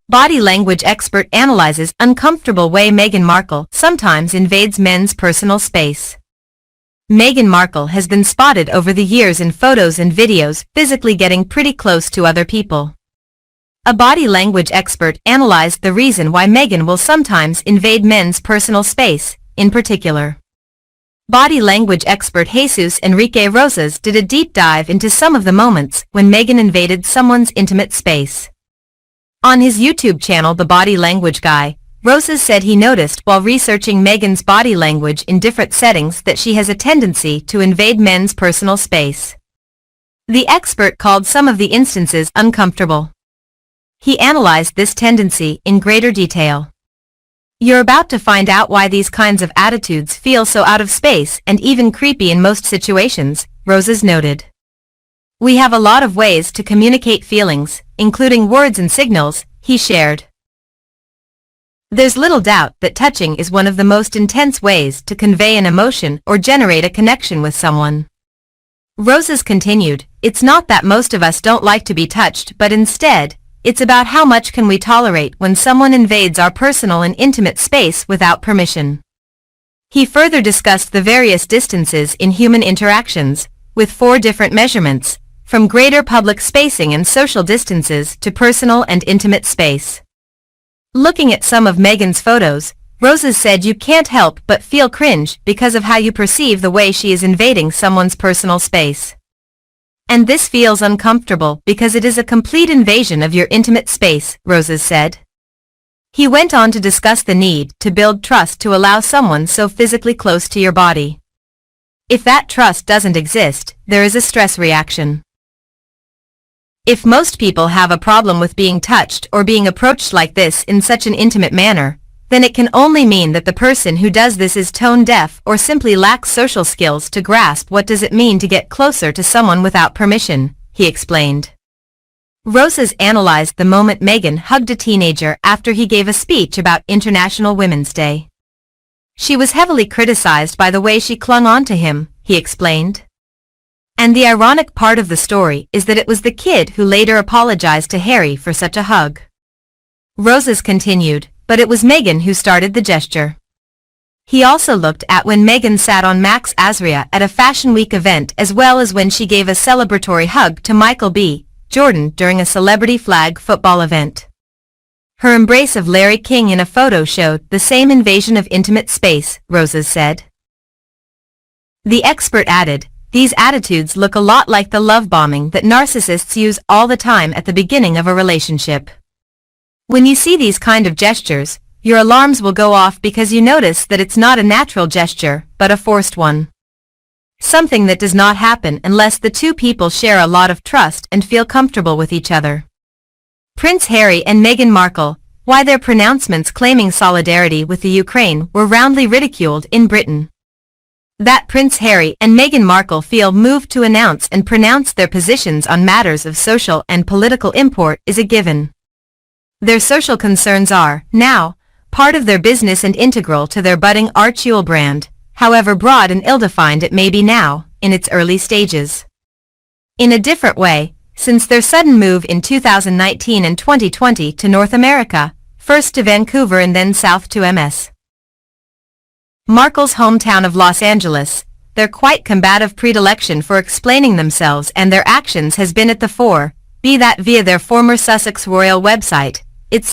Body language expert analyzes uncomfortable way Meghan Markle sometimes invades men's personal space. Meghan Markle has been spotted over the years in photos and videos physically getting pretty close to other people. A body language expert analyzed the reason why Meghan will sometimes invade men's personal space, in particular. Body language expert Jesús Enrique Rosas did a deep dive into some of the moments when Meghan invaded someone's intimate space. On his YouTube channel The Body Language Guy, Rosas said he noticed while researching Meghan's body language in different settings that she has a tendency to invade men's personal space. The expert called some of the instances uncomfortable. He analyzed this tendency in greater detail. You're about to find out why these kinds of attitudes feel so out of space and even creepy in most situations, Rosas noted. We have a lot of ways to communicate feelings, including words and signals, he shared. There's little doubt that touching is one of the most intense ways to convey an emotion or generate a connection with someone. Rosas continued, it's not that most of us don't like to be touched, but instead, it's about how much can we tolerate when someone invades our personal and intimate space without permission. He further discussed the various distances in human interactions, with 4 different measurements, from greater public spacing and social distances to personal and intimate space. Looking at some of Meghan's photos, Rosas said you can't help but feel cringe because of how you perceive the way she is invading someone's personal space. And this feels uncomfortable because it is a complete invasion of your intimate space, Rosas said. He went on to discuss the need to build trust to allow someone so physically close to your body. If that trust doesn't exist, there is a stress reaction. If most people have a problem with being touched or being approached like this in such an intimate manner, then it can only mean that the person who does this is tone deaf or simply lacks social skills to grasp what does it mean to get closer to someone without permission, he explained. Rosas analyzed the moment Meghan hugged a teenager after he gave a speech about International Women's Day. She was heavily criticized by the way she clung on to him, he explained. And the ironic part of the story is that it was the kid who later apologized to Harry for such a hug. Rosas continued, but it was Meghan who started the gesture. He also looked at when Meghan sat on Max Azria at a Fashion Week event as well as when she gave a celebratory hug to Michael B. Jordan during a celebrity flag football event. Her embrace of Larry King in a photo showed the same invasion of intimate space, Rosas said. The expert added, these attitudes look a lot like the love bombing that narcissists use all the time at the beginning of a relationship. When you see these kind of gestures, your alarms will go off because you notice that it's not a natural gesture, but a forced one. Something that does not happen unless the two people share a lot of trust and feel comfortable with each other. Prince Harry and Meghan Markle, why their pronouncements claiming solidarity with the Ukraine were roundly ridiculed in Britain. That Prince Harry and Meghan Markle feel moved to announce and pronounce their positions on matters of social and political import is a given. Their social concerns are, now, part of their business and integral to their budding archie brand, however broad and ill-defined it may be now, in its early stages. In a different way, since their sudden move in 2019 and 2020 to North America, first to Vancouver and then south to Ms. Markle's hometown of Los Angeles, their quite combative predilection for explaining themselves and their actions has been at the fore, be that via their former Sussex Royal website, its